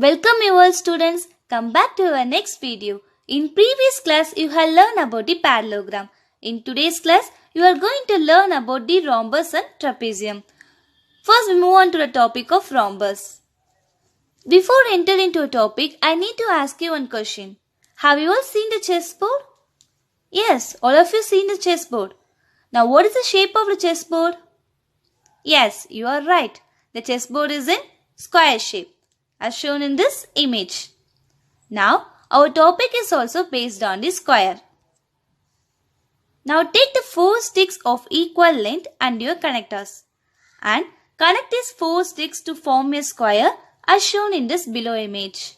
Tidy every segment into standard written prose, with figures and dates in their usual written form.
Welcome you all students. Come back to our next video. In previous class you have learned about the parallelogram. In today's class you are going to learn about the rhombus and trapezium. First we move on to the topic of rhombus. Before entering into a topic, I need to ask you one question. Have you all seen the chessboard? Yes, all of you seen the chessboard. Now what is the shape of the chessboard? Yes, you are right. The chessboard is in square shape as shown in this image. Now our topic is also based on the square. Now take the 4 sticks of equal length and your connectors and connect these 4 sticks to form a square as shown in this below image.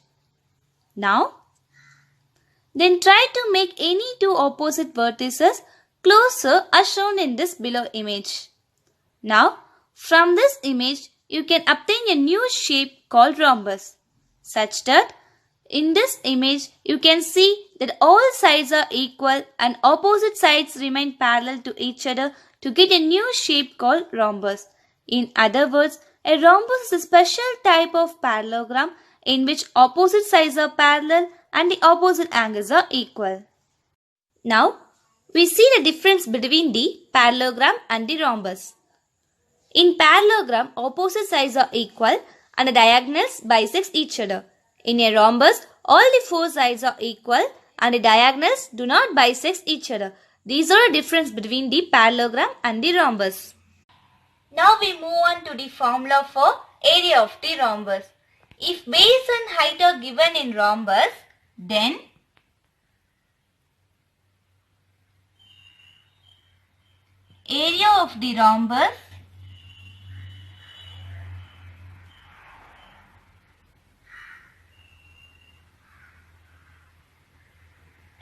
Now then try to make any two opposite vertices closer as shown in this below image. Now from this image you can obtain a new shape called rhombus, such that in this image you can see that all sides are equal and opposite sides remain parallel to each other to get a new shape called rhombus. In other words, a rhombus is a special type of parallelogram in which opposite sides are parallel and the opposite angles are equal. Now we see the difference between the parallelogram and the rhombus. In parallelogram, opposite sides are equal and the diagonals bisect each other. In a rhombus, all the 4 sides are equal and the diagonals do not bisect each other. These are the difference between the parallelogram and the rhombus. Now we move on to the formula for area of the rhombus. If base and height are given in rhombus, then area of the rhombus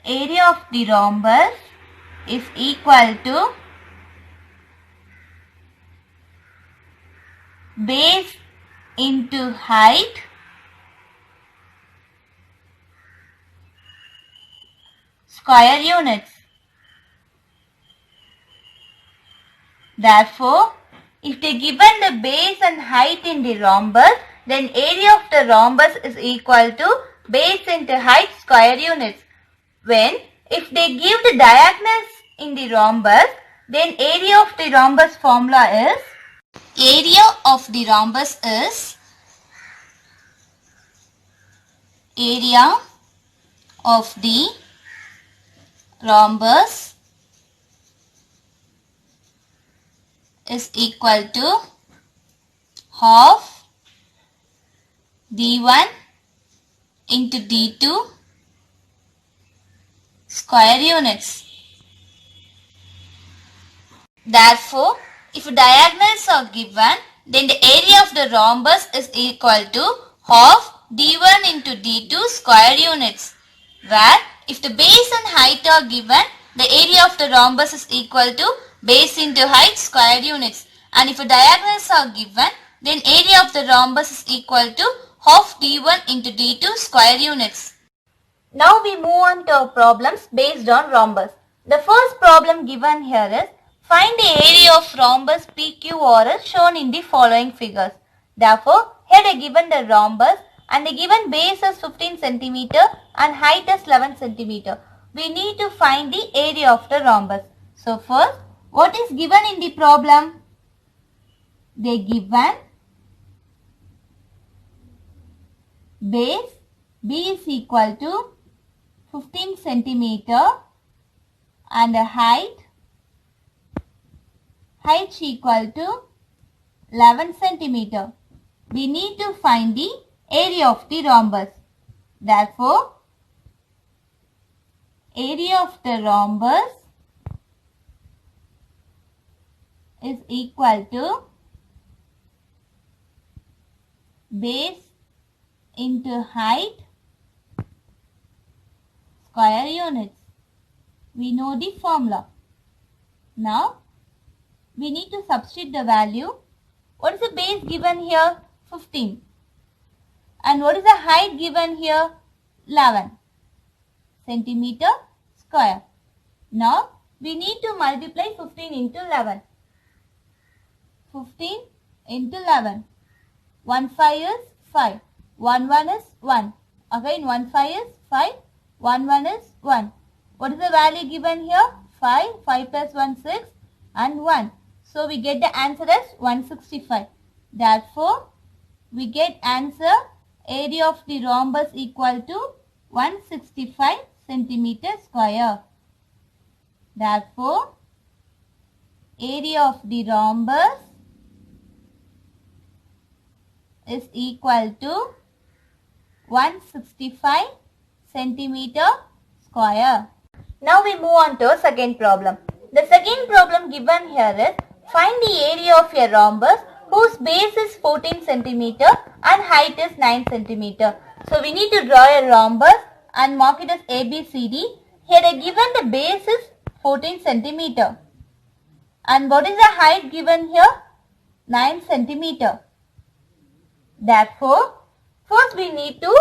is equal to base into height square units. Therefore, if they given the base and height in the rhombus, then area of the rhombus is equal to base into height square units. If they give the diagonals in the rhombus, then area of the rhombus formula is area of the rhombus is equal to half d1 into d2 square units. Therefore, if diagonals are given, then the area of the rhombus is equal to half d1 into d2 square units. Where if the base and height are given, the area of the rhombus is equal to base into height square units. And if diagonals are given, then area of the rhombus is equal to half d1 into d2 square units. Now we move on to our problems based on rhombus. The first problem given here is find the area of rhombus PQRS shown in the following figures. Therefore, here they given the rhombus and the given base is 15 cm and height is 11 cm. We need to find the area of the rhombus. So first, what is given in the problem? They given base B is equal to 15 cm and height equal to 11 cm. We need to find the area of the rhombus. Therefore, area of the rhombus is equal to base into height square units. We know the formula. Now, we need to substitute the value. What is the base given here? 15. And what is the height given here? 11 centimeter square. Now, we need to multiply 15 into 11. 15 into 11. 1 5 is 5. 1, 1 is 1. Again 1, 5 is 5. 1, 1 is 1. What is the value given here? 5. 5 plus 1, 6 and 1. So we get the answer as 165. Therefore, we get answer area of the rhombus equal to 165 centimeter square. Therefore, area of the rhombus is equal to 165 centimeter square. Now we move on to second problem. The second problem given here is find the area of a rhombus whose base is 14 centimeter and height is 9 centimeter. So we need to draw a rhombus and mark it as ABCD. Here they given the base is 14 centimeter. And what is the height given here? 9 centimeter. Therefore, first we need to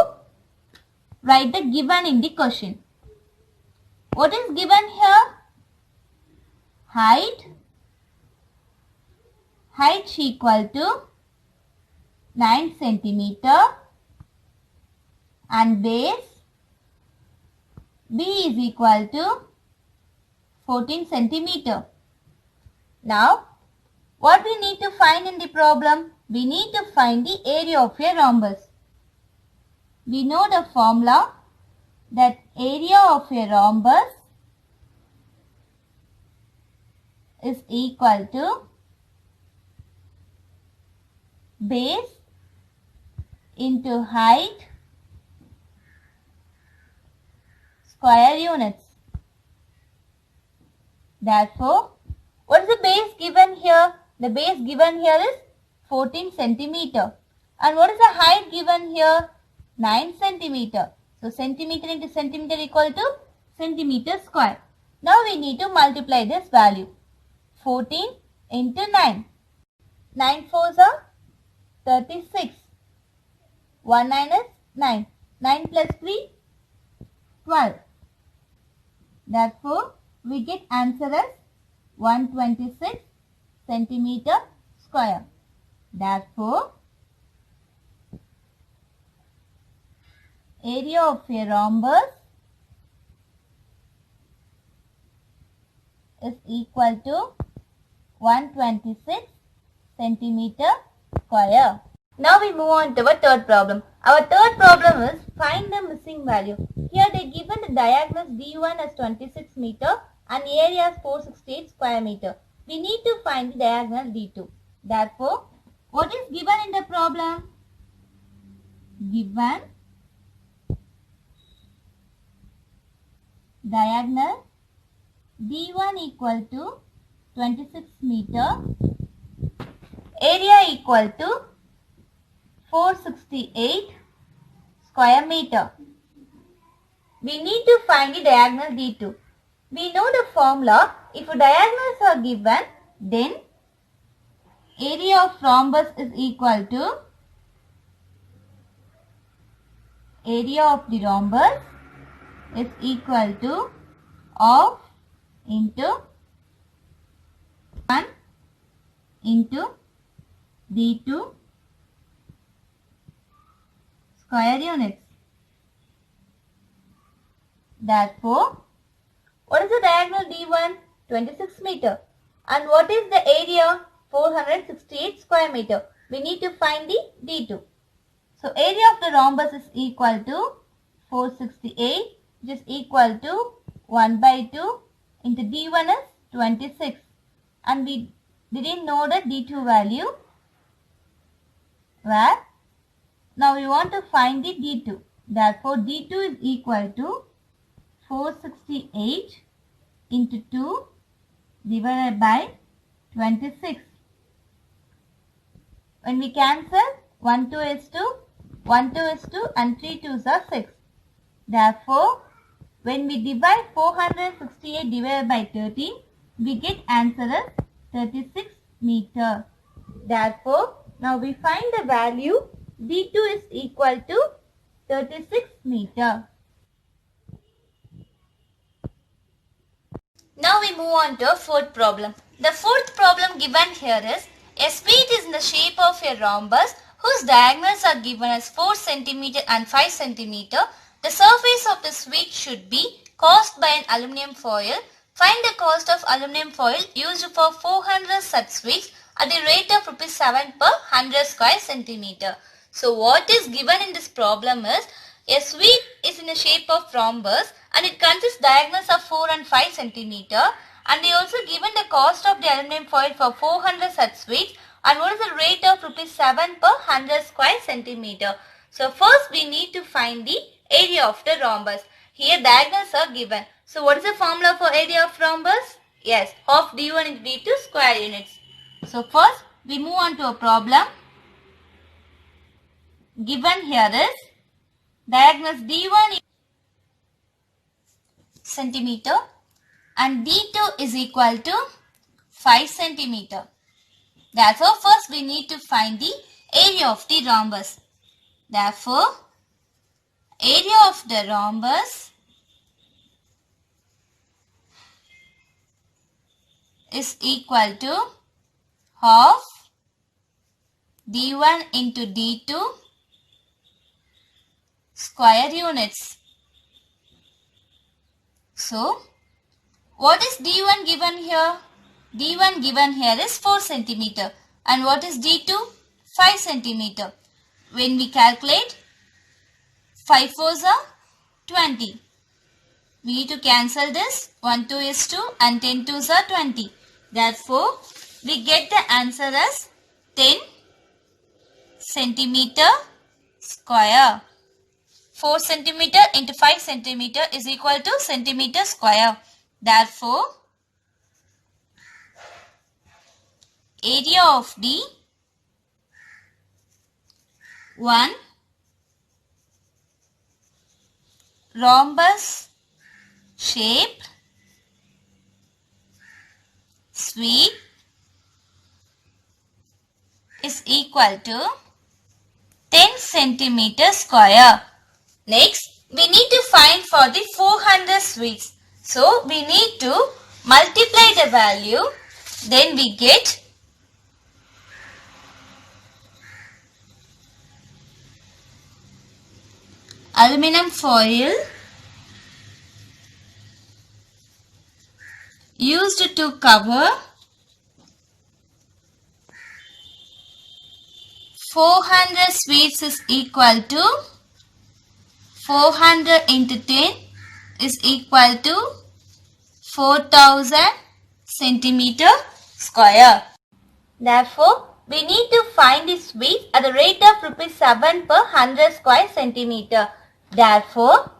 write the given in the question. What is given here? Height equal to 9 centimeter and base B is equal to 14 centimeter. Now, what we need to find in the problem? We need to find the area of a rhombus. We know the formula that area of a rhombus is equal to base into height square units. Therefore, what is the base given here? The base given here is 14 centimeter. And what is the height given here? 9 centimeter. So, centimeter into centimeter equal to centimeter square. Now, we need to multiply this value. 14 into 9. 9 fours are 36. 1 9 is 9. 9 plus 3, 12. Therefore, we get answer as 126 centimeter square. Therefore, area of a rhombus is equal to 126 centimeter square. Now we move on to our third problem. Our third problem is find the missing value. Here they given the diagonals D1 as 26 meter and area as 468 square meter. We need to find the diagonal D2. Therefore, what is given in the problem? Given diagonal D1 equal to 26 meter, area equal to 468 square meter. We need to find the diagonal D2. We know the formula. If diagonals are given, then area of rhombus is equal to area of the rhombus is equal to of into 1 into D2 square units. Therefore, what is the diagonal D1? 26 meter. And what is the area? 468 square meter. We need to find the D2. So, area of the rhombus is equal to 468, which is equal to 1 by 2 into D1 is 26. And we didn't know the D2 value. Where? Now, we want to find the D2. Therefore, D2 is equal to 468 into 2 divided by 26. When we cancel, 1 2 is 2, 1 2 is 2 and 3 2s are 6. Therefore, when we divide 468 divided by 13, we get answer as 36 meter. Therefore, now we find the value D2 is equal to 36 meter. Now we move on to a fourth problem. The fourth problem given here is a sweet is in the shape of a rhombus whose diagonals are given as 4 cm and 5 cm, the surface of the sweet should be caused by an aluminium foil. Find the cost of aluminium foil used for 400 such sweets at the rate of rupees 7 per 100 square centimeter. So what is given in this problem is a sweet is in the shape of rhombus and it consists diagonals of 4 and 5 centimeter, and they also given the cost of the aluminium foil for 400 such sweets and what is the rate of rupees 7 per 100 square centimeter. So first we need to find the area of the rhombus. Here diagonals are given. So what is the formula for area of rhombus? Yes, half d1 into d2 square units. So first we move on to a problem. Given here is diagonals d1 centimeter and d2 is equal to 5 centimeter. Therefore, first we need to find the area of the rhombus. Therefore, area of the rhombus is equal to half d1 into d2 square units. So, what is d1 given here? d1 given here is 4 centimeter and what is d2? 5 centimeter. When we calculate 5 4s are 20. We need to cancel this. 1 2 is 2 and 10 2s are 20. Therefore, we get the answer as 10 centimeter square. 4 centimeter into 5 centimeter is equal to centimeter square. Therefore, area of the one rhombus shape sweet is equal to 10 centimeter square. Next, we need to find for the 400 sweets. So, we need to multiply the value. Then we get aluminum foil used to cover 400 sweets is equal to 400 into 10 is equal to 4000 centimeter square. Therefore, we need to find the sweets at the rate of rupees 7 per 100 square centimeter. Therefore,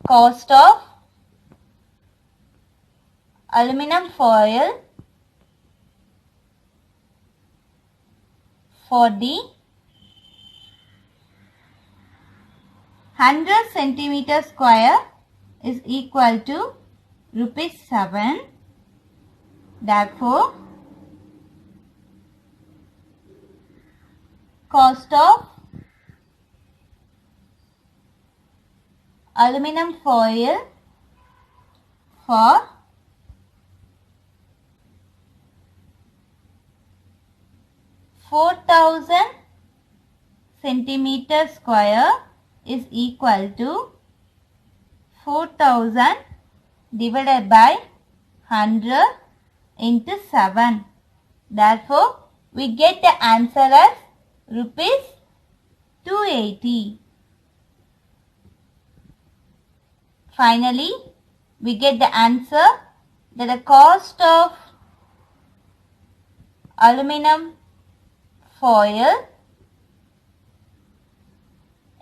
cost of aluminum foil for the 100 centimeter square is equal to rupees 7. Therefore, cost of aluminum foil for 4000 centimeter square is equal to 4000 divided by 100 into 7. Therefore, we get the answer as rupees 280. Finally, we get the answer that the cost of aluminum foil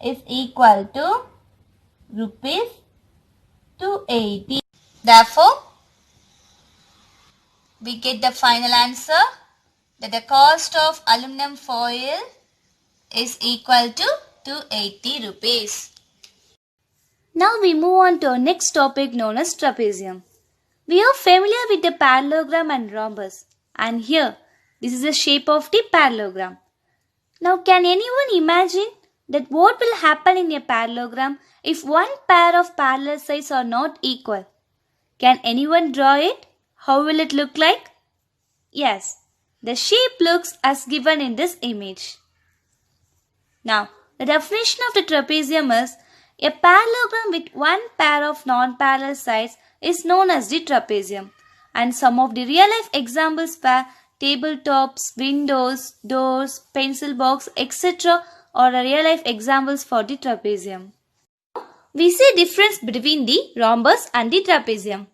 is equal to rupees 280. Therefore, we get the final answer that the cost of aluminum foil is equal to 280 rupees. Now we move on to our next topic known as trapezium. We are familiar with the parallelogram and rhombus, and here this is the shape of the parallelogram. Now can anyone imagine that what will happen in a parallelogram if one pair of parallel sides are not equal? Can anyone draw it? How will it look like? Yes, The shape looks as given in this image. Now, the definition of the trapezium is a parallelogram with one pair of non-parallel sides is known as the trapezium. And some of the real-life examples were tabletops, windows, doors, pencil box, etc. are real-life examples for the trapezium. We see difference between the rhombus and the trapezium.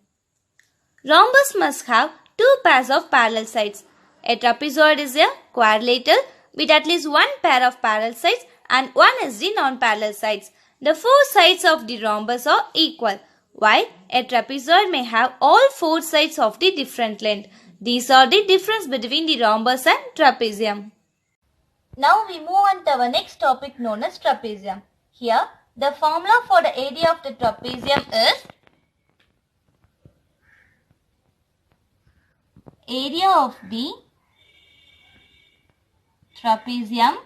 Rhombus must have two pairs of parallel sides. A trapezoid is a quadrilateral with at least one pair of parallel sides and one is the non-parallel sides. The four sides of the rhombus are equal, while a trapezoid may have all four sides of the different length. These are the difference between the rhombus and trapezium. Now we move on to our next topic known as trapezium. Here, the formula for the area of the trapezium is area of the trapezium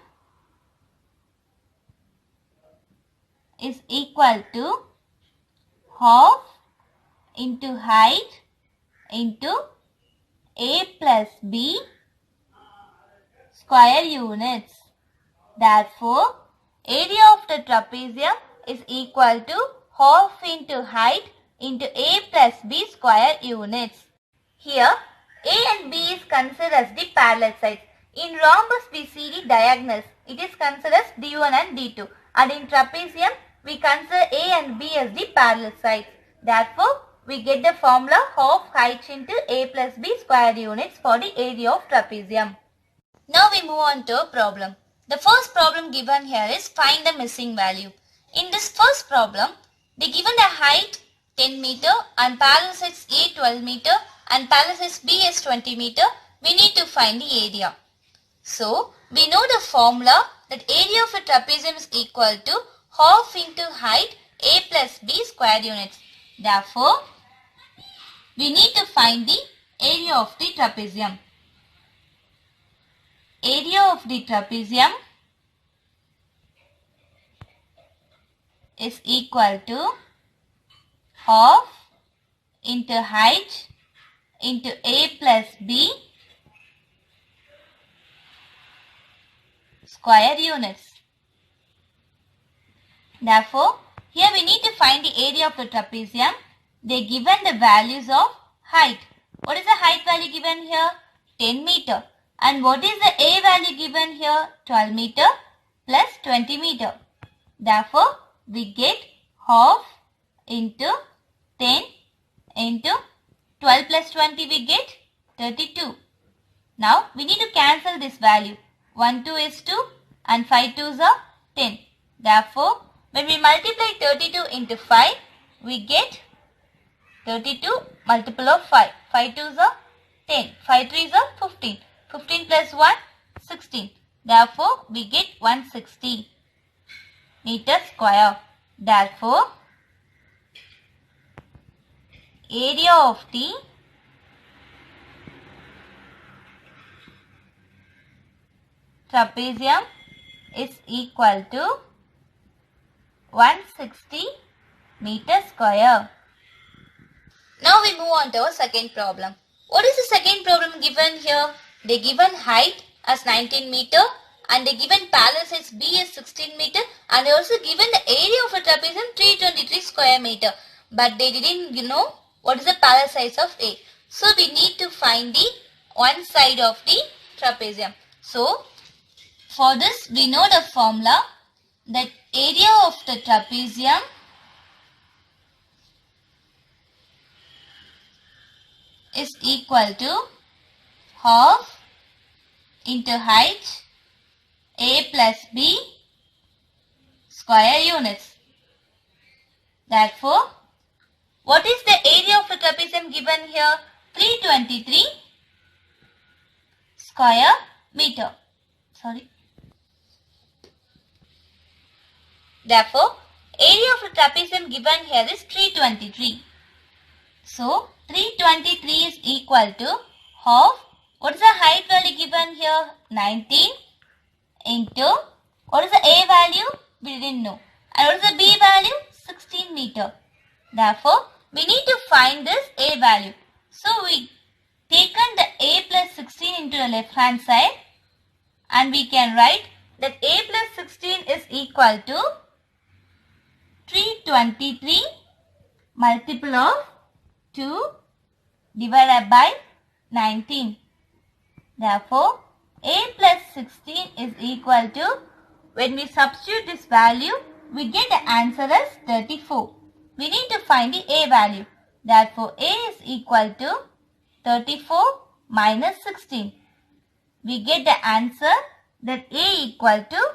is equal to half into height into a plus b square units. Therefore, area of the trapezium is equal to half into height into a plus b square units. Here, a and b is considered as the parallel sides. In rhombus, we see the diagonals. It is considered as d1 and d2. And in trapezium, we consider a and b as the parallel sides. Therefore, we get the formula half height into a plus b square units for the area of trapezium. Now we move on to a problem. The first problem given here is find the missing value. In this first problem, they given the height 10 meter and parallel sides A 12 meter and parallel sides B is 20 meter. We need to find the area. So, we know the formula that area of a trapezium is equal to half into height A plus B square units. Therefore, we need to find the area of the trapezium. Area of the trapezium is equal to half into height into A plus B square units. Therefore, here we need to find the area of the trapezium. They given the values of height. What is the height value given here? 10 meter. And what is the A value given here? 12 meter plus 20 meter. Therefore, we get half into 10 into 12 plus 20 we get 32. Now, we need to cancel this value. 1 2 is 2 and 5 2s are 10. Therefore, when we multiply 32 into 5, we get 32 multiple of 5. 5 2s are 10. 5 3s are 15. 15 plus 1, 16. Therefore, we get 160 meter square. Therefore, area of the trapezium is equal to 160 meter square. Now we move on to our second problem. What is the second problem given here? They given height as 19 meter and they given parallel sides B as 16 meter and they also given the area of a trapezium 323 square meter. But they didn't know what is the parallel sides of A. So we need to find the one side of the trapezium. So for this we know the formula that area of the trapezium is equal to half into height A plus B square units. Therefore, what is the area of a trapezium given here? 323 square meter. Therefore, area of a trapezium given here is 323. So, 323 is equal to half. What is the height value given here? 19 into, what is the A value? We didn't know. And what is the B value? 16 meter. Therefore, we need to find this A value. So, we taken the a plus 16 into the left hand side, and we can write that a plus 16 is equal to 323 multiple of 2 divided by 19. Therefore, a plus 16 is equal to, when we substitute this value, we get the answer as 34. We need to find the a value. Therefore, a is equal to 34 minus 16. We get the answer that a equal to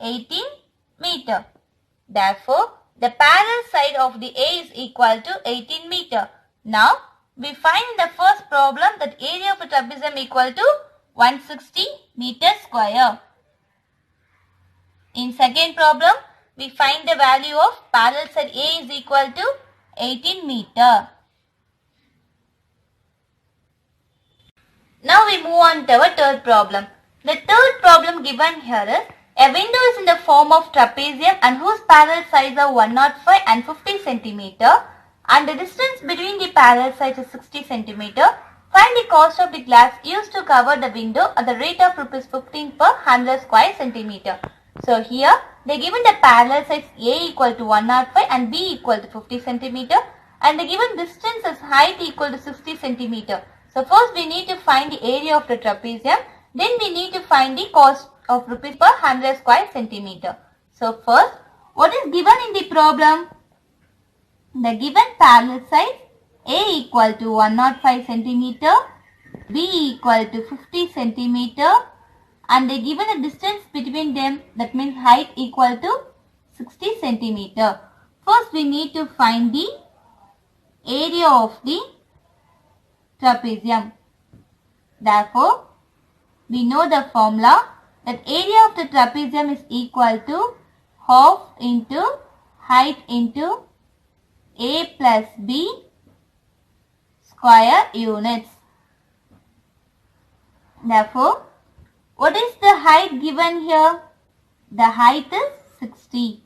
18 meter. Therefore, the parallel side of the a is equal to 18 meter. Now, we find in the first problem that area of a trapezium equal to 160 meter square. In second problem, we find the value of parallel side a is equal to 18 meter. Now we move on to our third problem. The third problem given here is, a window is in the form of trapezium and whose parallel sides are 105 and 50 cm, and the distance between the parallel sides is 60 cm. Find the cost of the glass used to cover the window at the rate of rupees 15 per 100 square centimeter. So here they given the parallel sides A equal to 105 and B equal to 50 cm, and the given distance is height equal to 60 cm. So first we need to find the area of the trapezium, then we need to find the cost of rupees per 100 square centimeter. So first, what is given in the problem? The given parallel sides A equal to 105 centimeter, B equal to 50 centimeter, and they given a distance between them, that means height equal to 60 centimeter. First we need to find the area of the trapezium. Therefore, we know the formula that area of the trapezium is equal to half into height into A plus B square units. Therefore, what is the height given here? The height is 60.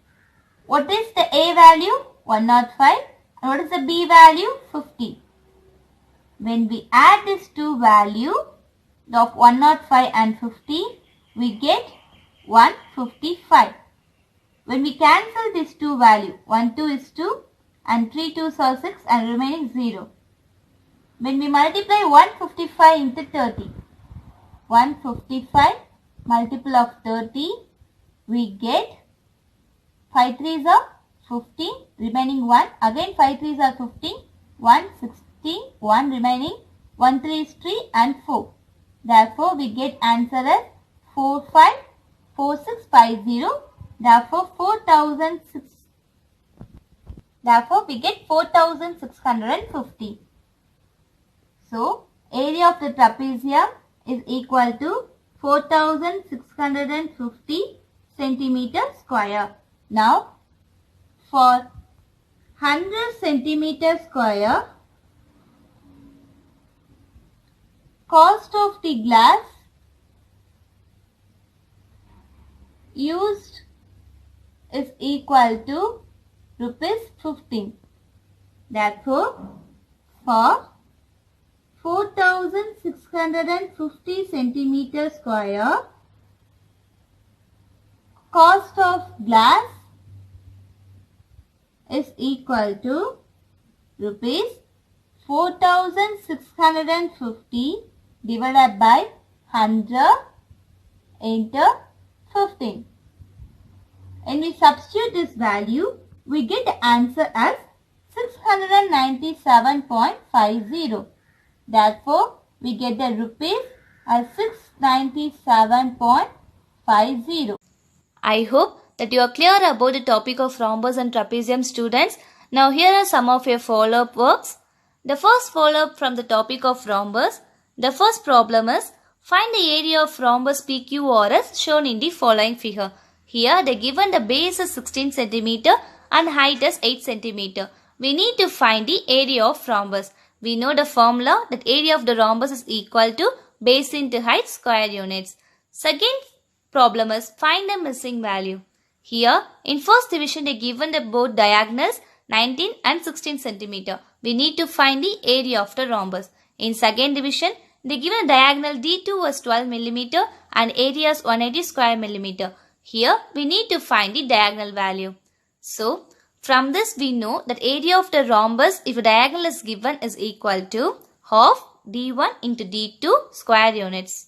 What is the A value? 105. And what is the B value? 50. When we add these two values of 105 and 50, we get 155. When we cancel these two values, 1 2 is 2 and 3 2s are 6 and remaining 0. When we multiply 155 into 30, 155 multiple of 30, we get 5 3s are 15, remaining 1, again 5 3s are 15, 1 16, 1 remaining, 1 3 is 3 and 4. Therefore, we get answer as 454650. Therefore, we get 4650. So, area of the trapezium is equal to 4650 centimeter square. Now, for 100 centimeter square, cost of the glass used is equal to rupees 15. Therefore, for 4650 centimeter square, cost of glass is equal to rupees 4650 divided by 100 into 15. When we substitute this value, we get the answer as 697.50. Therefore, we get the rupees as 697.50. I hope that you are clear about the topic of rhombus and trapezium, students. Now here are some of your follow-up works. The first follow-up from the topic of rhombus. The first problem is, find the area of rhombus PQRS shown in the following figure. Here they given the base is 16 cm and height is 8 cm. We need to find the area of rhombus. We know the formula that area of the rhombus is equal to base into height square units. Second problem is, find the missing value. Here in first division they given the both diagonals 19 and 16 cm. We need to find the area of the rhombus. In second division, they given a diagonal D2 was 12 mm and area is 180 square millimeter. Here we need to find the diagonal value. So from this we know that area of the rhombus if a diagonal is given is equal to half D1 into D2 square units.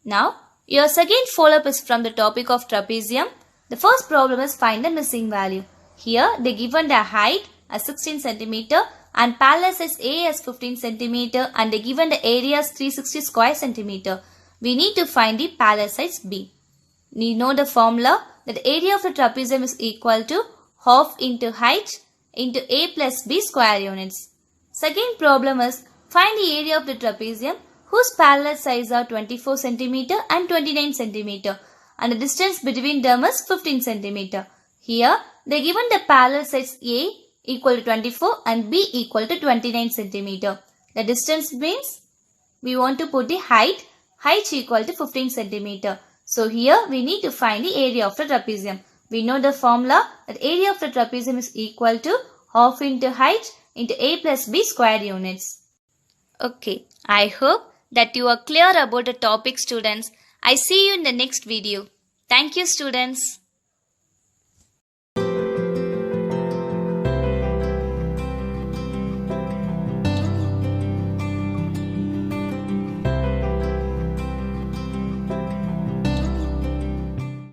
Now your second follow-up is from the topic of trapezium. The first problem is find the missing value. Here they given the height as 16 cm and parallel sides A as 15 cm and they given the area as 360 square centimeter. We need to find the parallel sides B. We know the formula that the area of the trapezium is equal to half into height into A plus B square units. Second problem is find the area of the trapezium whose parallel sides are 24 cm and 29 cm and the distance between them is 15 cm. Here they given the parallel sides A equal to 24 and B equal to 29 cm. The distance means we want to put the height equal to 15 cm. So here we need to find the area of the trapezium. We know the formula that area of the trapezium is equal to half into height into A plus B square units. Okay, I hope that you are clear about the topic, students. I see you in the next video. Thank you, students.